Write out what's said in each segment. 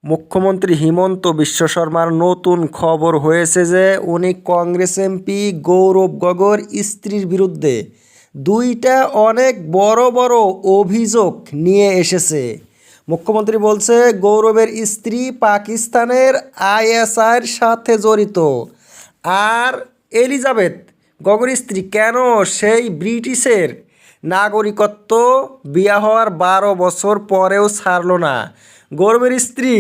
মুখ্যমন্ত্রী হিমন্ত বিশ্ব শর্মার নতুন খবর হয়েছে যে উনি কংগ্রেস এমপি গৌরব গগৈর স্ত্রীর বিরুদ্ধে দুইটা অনেক বড় বড় অভিযোগ নিয়ে এসেছে। মুখ্যমন্ত্রী বলছে গৌরবের স্ত্রী পাকিস্তানের আইএসআইয়ের সাথে জড়িত। আর এলিজাবেথ গগৈর স্ত্রী কেন সেই ব্রিটিশের নাগরিকত্ব বিয়ে হওয়ার 12 বছর পরেও ছাড়ল না। গৌরবের স্ত্রী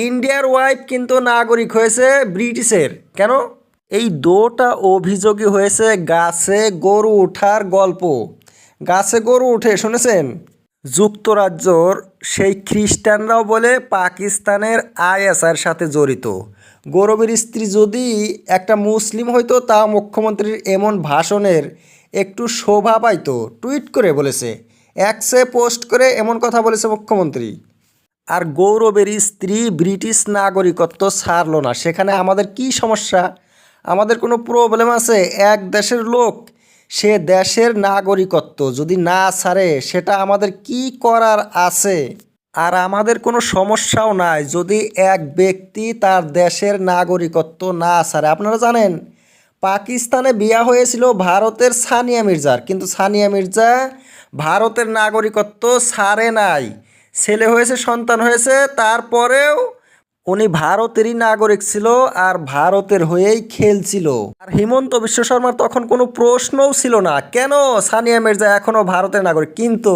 ইন্ডিয়ার ওয়াইফ কিন্তু নাগরিক হয়েছে ব্রিটিশের। কেন? এই দুটা অভিযোগই হয়েছে গাছে গরু ওঠার গল্প। গাছে গরু উঠে শুনেছেন? যুক্তরাজ্যর সেই খ্রিস্টানরাও বলে পাকিস্তানের আইএসআইয়ের সাথে জড়িত। গৌরবের স্ত্রী যদি একটা মুসলিম হইতো তা মুখ্যমন্ত্রীর এমন ভাষণের একটু শোভা পাইতো। টুইট করে বলেছে, এক্সে পোস্ট করে এমন কথা বলেছে মুখ্যমন্ত্রী। আর গৌরবের স্ত্রী ব্রিটিশ নাগরিকত্ব ছাড়ল না, সেখানে আমাদের কি সমস্যা? আমাদের কোনো প্রবলেম আছে? এক দেশের লোক সে দেশের নাগরিকত্ব যদি না ছাড়ে সেটা আমাদের কি করার আছে? আর আমাদের কোনো সমস্যাও নাই যদি এক ব্যক্তি তার দেশের নাগরিকত্ব না ছাড়ে। আপনারা জানেন পাকিস্তানে বিয়ে হয়েছিল ভারতের সানিয়া মির্জার, কিন্তু সানিয়া মির্জা ভারতের নাগরিকত্ব ছাড়ে নাই। ছেলে হয়েছে, সন্তান হয়েছে, তারপরেও উনি ভারতেরই নাগরিক ছিল আর ভারতের হয়েই খেলছিল। আর হিমন্ত বিশ্ব শর্মার তখন কোনো প্রশ্নও ছিল না কেন সানিয়া মির্জা এখনও ভারতের নাগরিক। কিন্তু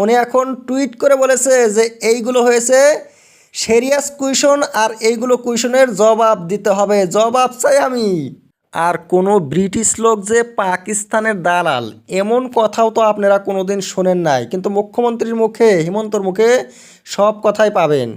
উনি এখন টুইট করে বলেছে যে এইগুলো হয়েছে সিরিয়াস কুয়েশন আর এইগুলো কুয়েশনের জবাব দিতে হবে। জবাব চাই আমি। আর কোনো ব্রিটিশ লোক যে পাকিস্তানের দালাল এমন কথাও তো আপনারা কোনোদিন শোনেন নাই, কিন্তু মুখ্যমন্ত্রীর মুখে, হিমন্তর মুখে সব কথাই পাবেন।